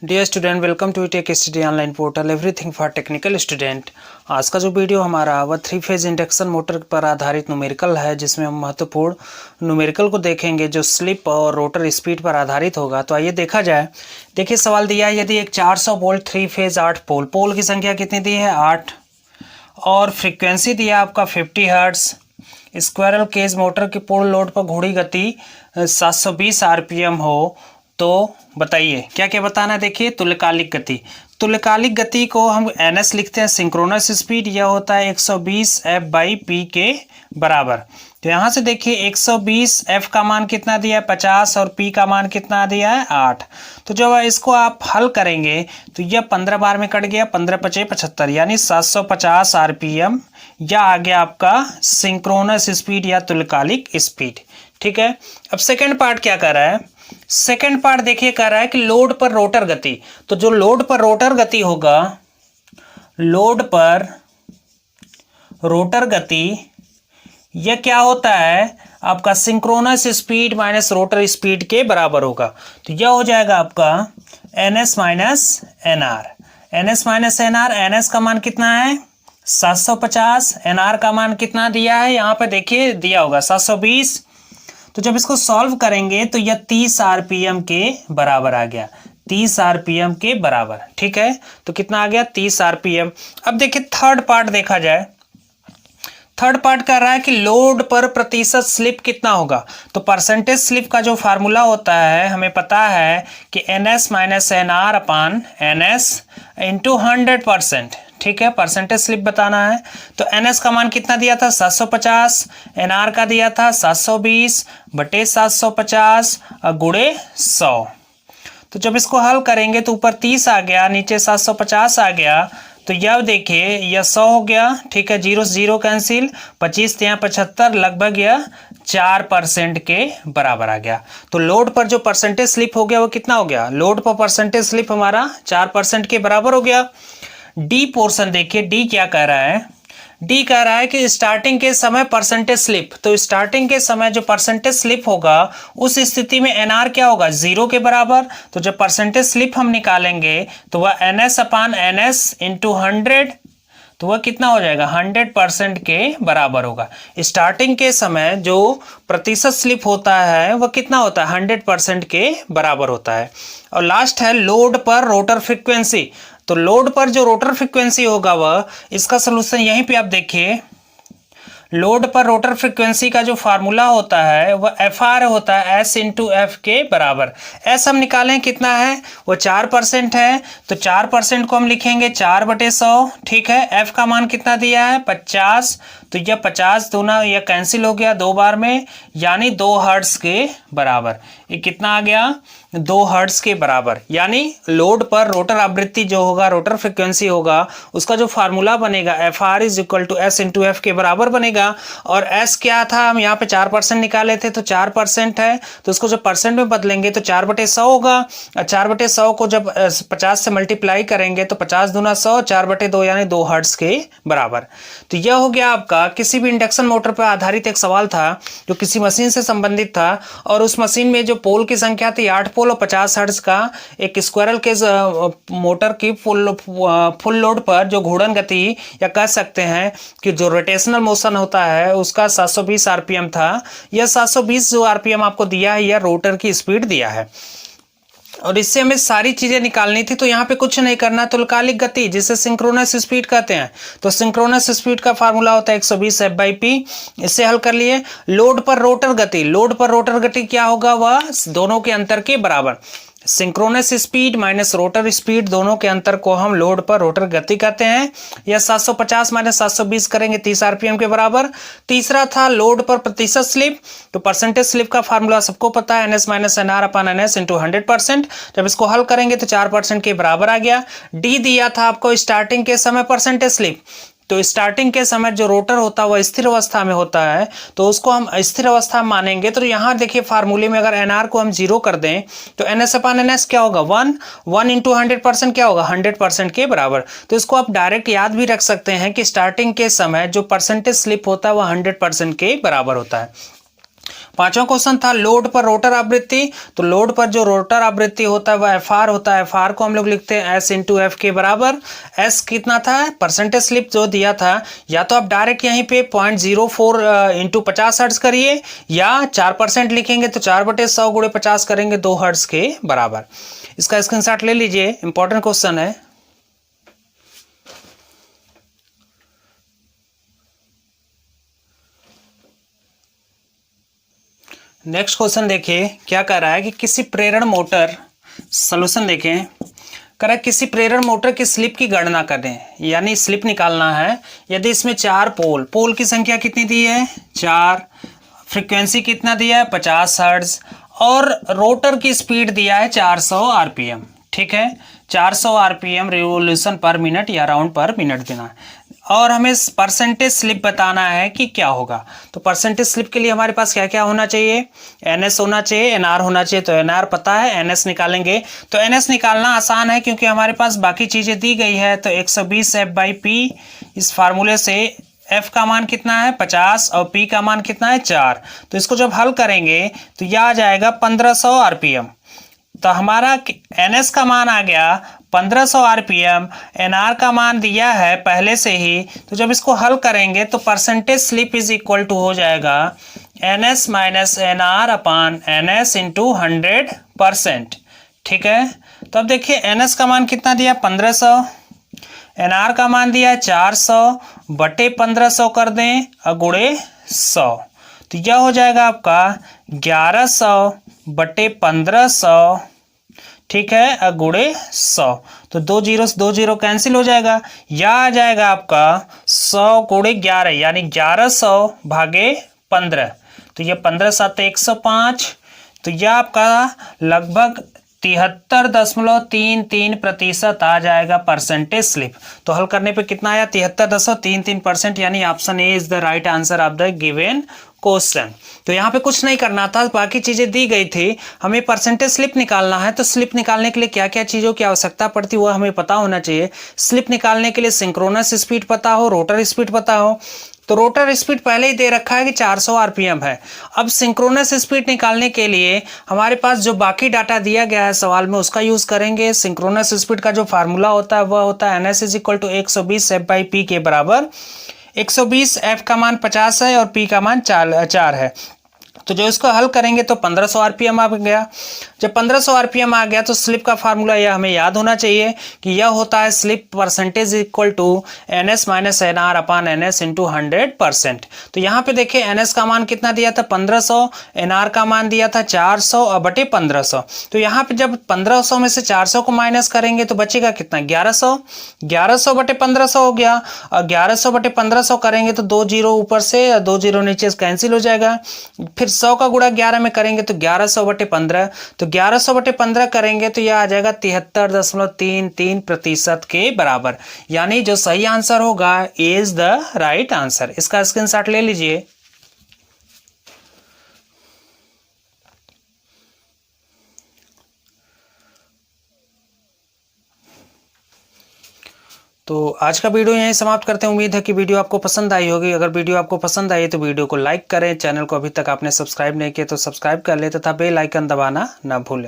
Dear student, welcome to Tech Study online portal everything for technical student. आज का जो video हमारा वह 3 फेज इंडक्शन मोटर पर आधारित न्यूमेरिकल है, जिसमें हम महत्वपूर्ण न्यूमेरिकल को देखेंगे जो स्लिप और रोटर स्पीड पर आधारित होगा। तो आइए देखा जाए। देखिए सवाल दिया है, यदि एक 400 वोल्ट 3 फेज 8 पोल, पोल की संख्या कितनी दी है 8, और फ्रीक्वेंसी दिया आपका 50 हर्ट्ज। स्क्वायरल केज मोटर की पूर्ण लोड पर घोड़ी गति 720 आरपीएम हो, तो बताइए क्या क्या बताना है। देखिए तुल्यकालिक गति, तुल्यकालिक गति को हम NS लिखते हैं, सिंक्रोनस स्पीड। यह होता है 120 F/P के बराबर। तो यहाँ से देखिए 120 F का मान कितना दिया है 50 और P का मान कितना दिया है 8। तो जब इसको आप हल करेंगे तो यह 15 बार में कट गया, 15 पचे 75, यानी 750 आरपीएम। या आ गया आपका सिंक्रोनस स्पीड या तुल्यकालिक स्पीड। ठीक है, अब सेकेंड पार्ट क्या कर रहा है। सेकेंड पार्ट देखिए कह रहा है कि लोड पर रोटर गति। तो जो लोड पर रोटर गति होगा, लोड पर रोटर गति, यह क्या होता है आपका synchronous speed minus rotor speed के बराबर होगा। तो यह हो जाएगा आपका NS minus NR। NS minus NR, NS का मान कितना है 750, NR का मान कितना दिया है यहाँ पे देखिए दिया होगा 720। तो जब इसको सॉल्व करेंगे तो यह 30 आरपीएम के बराबर आ गया, 30 आरपीएम के बराबर। ठीक है, तो कितना आ गया 30 आरपीएम। अब देखिए थर्ड पार्ट देखा जाए। थर्ड पार्ट कह रहा है कि लोड पर प्रतिशत स्लिप कितना होगा। तो परसेंटेज स्लिप का जो फार्मूला होता है हमें पता है कि NS minus NR upon NS into 100%। ठीक है, परसेंटेज स्लिप बताना है। तो NS का मान कितना दिया था 750, NR का दिया था 720 बटे 750 गुणे 100। तो जब इसको हल करेंगे तो ऊपर 30 आ गया, नीचे 750 आ गया। तो यह देखिए यह 100 हो गया। ठीक है, 0 से 0 कैंसिल, 25 से 75, लगभग यह 4% के बराबर आ गया। तो लोड पर जो परसेंटेज स्लिप हो गया वो कितना हो गया, लोड पर परसेंटेज स्लिप हमारा 4% के बराबर हो गया। डी पोर्शन देखिए, डी क्या कह रहा है। डी कह रहा है कि स्टार्टिंग के समय परसेंटेज स्लिप। तो स्टार्टिंग के समय जो परसेंटेज स्लिप होगा उस स्थिति में NR क्या होगा 0 के बराबर। तो जब परसेंटेज स्लिप हम निकालेंगे तो वह NS अपान NS इंटू 100, तो वह कितना हो जाएगा 100% के बराबर होगा। स्टार्टिंग के समय जो प्रतिशत स्लिप होता है वह कितना होता है 100% के बराबर होता है। और लास्ट है लोड पर रोटर फ्रीक्वेंसी। तो लोड पर जो रोटर फ्रीक्वेंसी होगा वह, इसका सलूशन यहीं पे आप देखिए। लोड पर रोटर फ्रीक्वेंसी का जो फार्मूला होता है वह FR होता है S इंटू F के बराबर। S हम निकालें कितना है, वो 4% है। तो 4% को हम लिखेंगे 4/100। ठीक है, F का मान कितना दिया है 50। तो यह 50 दूना यह कैंसिल हो गया 2 बार में, यानी 2 हर्ट्ज के बराबर। ये कितना आ गया 2 हर्ट्ज के बराबर। यानी लोड पर रोटर आवृत्ति जो होगा, रोटर फ्रीक्वेंसी होगा, उसका जो फार्मूला बनेगा FR is equal to S into F के बराबर बनेगा। और S क्या था, हम यहाँ पे 4% निकाले थे, तो 4% है। तो उसको जब परसेंट में बदलेंगे तो 4/100 होगा। और 4/100 को जब 50 से मल्टीप्लाई करेंगे तो 50 दूना 100, 4/2 यानी 2 हर्ट्ज के बराबर। तो यह हो गया आपका किसी भी इंडक्शन मोटर पर आधारित एक सवाल था जो किसी मशीन से संबंधित था। और उस मशीन में जो पोल की संख्या थी 8 पोल और 50 हर्ट्ज का एक स्क्वायरल केज मोटर की फुल लोड पर जो घूर्णन गति या कह सकते हैं कि जो रोटेशनल मोशन होता है उसका 720 आरपीएम था। यह 720 जो आरपीएम आपको दिया है यह रोटर की स्पीड दिया है। और इससे हमें सारी चीजें निकालनी थी। तो यहाँ पे कुछ नहीं करना, तुल्यकालिक गति जिसे सिंक्रोनस स्पीड कहते हैं। तो सिंक्रोनस स्पीड का फार्मूला होता है 120 F/P। इससे हल कर लिए। लोड पर रोटर गति, लोड पर रोटर गति क्या होगा, वह दोनों के अंतर के बराबर। Synchronous speed minus rotor speed, दोनों के अंतर को हम लोड पर रोटर गति कहते हैं। यह 750 माइनस 720 करेंगे 30 आरपीएम के बराबर। तीसरा था लोड पर प्रतिशत स्लिप। तो परसेंटेज स्लिप का फार्मूला सबको पता है NS minus NR upon NS into 100%। जब इसको हल करेंगे तो 4% के बराबर आ गया। डी दिया था आपको स्टार्टिंग के समय परसेंटेज स्लिप। तो स्टार्टिंग के समय जो रोटर होता है वह स्थिर अवस्था में होता है, तो उसको हम स्थिर अवस्था में मानेंगे। तो यहाँ देखिए फार्मूले में अगर NR को हम 0 कर दें तो NS अपान NS क्या होगा 1 इंटू 100% क्या होगा 100% के बराबर। तो इसको आप डायरेक्ट याद भी रख सकते हैं कि स्टार्टिंग के समय जो परसेंटेज स्लिप होता है वह 100% के बराबर होता है। पांचवा क्वेश्चन था लोड पर रोटर आवृत्ति। तो लोड पर जो रोटर आवृत्ति होता है वह एफआर होता है। एफआर को हम लोग लिखते हैं एस इंटू एफ के बराबर। एस कितना था, परसेंटेज स्लिप जो दिया था, या तो आप डायरेक्ट यहीं पे 0.04 इंटू 50 हर्ट्ज करिए, या 4% लिखेंगे तो 4/100 गुणे 50 करेंगे 2 हर्ट्ज के बराबर। इसका स्क्रीनशॉट ले लीजिए, इंपॉर्टेंट क्वेश्चन है। नेक्स्ट क्वेश्चन देखिए क्या कह रहा है कि किसी प्रेरण मोटर, सॉल्यूशन देखें, कह रहा है किसी प्रेरण मोटर की स्लिप की गणना करें, यानी स्लिप निकालना है। यदि इसमें 4 पोल की संख्या कितनी दी है, 4, फ्रीक्वेंसी कितना दिया है 50 हर्ट्ज, और रोटर की स्पीड दिया है 400 आरपीएम। ठीक है, 400 आरपीएम रिवोल्यूशन पर मिनट या राउंड पर मिनट देना है, और हमें परसेंटेज स्लिप बताना है कि क्या होगा। तो परसेंटेज स्लिप के लिए हमारे पास क्या क्या होना चाहिए, एनएस होना चाहिए, एनआर होना चाहिए। तो एनआर पता है, एनएस निकालेंगे। तो एनएस निकालना आसान है क्योंकि हमारे पास बाकी चीज़ें दी गई है। तो 120 F/P, इस फार्मूले से F का मान कितना है 50 और P का मान कितना है 4। तो इसको जब हल करेंगे तो यह आ जाएगा 1500 आरपीएम। तो हमारा NS का मान आ गया 1500 आरपीएम, NR का मान दिया है पहले से ही। तो जब इसको हल करेंगे तो percentage slip is equal to हो जाएगा NS minus NR upon NS into 100%। ठीक है, तो अब देखिए NS का मान कितना दिया 1500, NR का मान दिया है 400 बटे 1500 कर दें अगुणे 100। तो यह हो जाएगा आपका 1100 बटे 1500, ठीक है, अगुणे 100। तो 2 0 कैंसिल हो जाएगा। यह आ जाएगा आपका 100 गुणे 11 यानी 1100 भागे 15। तो यह 15 7 105। तो यह आपका लगभग 73.33% आ जाएगा परसेंटेज स्लिप। तो हल करने पे कितना आया 73.33%, यानी option A is the right answer of the given question. तो यहाँ पे कुछ नहीं करना था, बाकी चीजें दी गई थी, हमें परसेंटेज स्लिप निकालना है। तो स्लिप निकालने के लिए क्या क्या चीजों की आवश्यकता पड़ती है वो हमें पता होना चाहिए। स्लिप निकालने के लिए सिंक्रोनस स्पीड पता हो, रोटर स्पीड पता हो। तो रोटर स्पीड पहले ही दे रखा है कि 400 आरपीएम है। अब सिंक्रोनस स्पीड निकालने के लिए हमारे पास जो बाकी डाटा दिया गया है सवाल में उसका यूज करेंगे। सिंक्रोनस स्पीड का जो फार्मूला होता है वह होता है NS is equal to 120 F/P के बराबर। 120 F का मान 50 है और P का मान 4 है। तो जो इसको हल करेंगे तो 1500 आरपीएम आ गया। जब 1500 आरपीएम आ गया तो स्लिप का फार्मूला यह हमें याद होना चाहिए कि यह होता है slip percentage equal to NS minus NR upon NS into 100%। तो यहाँ पे देखिए NS का मान कितना दिया था 1500, NR का मान दिया था 400 और बटे 1500। तो यहाँ पे जब 1500 में से 400 को माइनस करेंगे तो बचेगा कितना 1100। 1100 बटे 1500 हो गया, और 1100 बटे 1500 करेंगे तो 2 0 ऊपर से 2 0 नीचे कैंसिल हो जाएगा। फिर 100 का गुणा 11 में करेंगे तो 1100 बटे 15। तो 1100 बटे 15 करेंगे तो यह आ जाएगा 73.33% के बराबर, यानी जो सही आंसर होगा इज द राइट आंसर। इसका स्क्रीनशॉट ले लीजिए। तो आज का वीडियो यहीं समाप्त करते हैं। उम्मीद है कि वीडियो आपको पसंद आई होगी। अगर वीडियो आपको पसंद आई तो वीडियो को लाइक करें, चैनल को अभी तक आपने सब्सक्राइब नहीं किया तो सब्सक्राइब कर ले तथा बेल आइकन दबाना ना भूलें।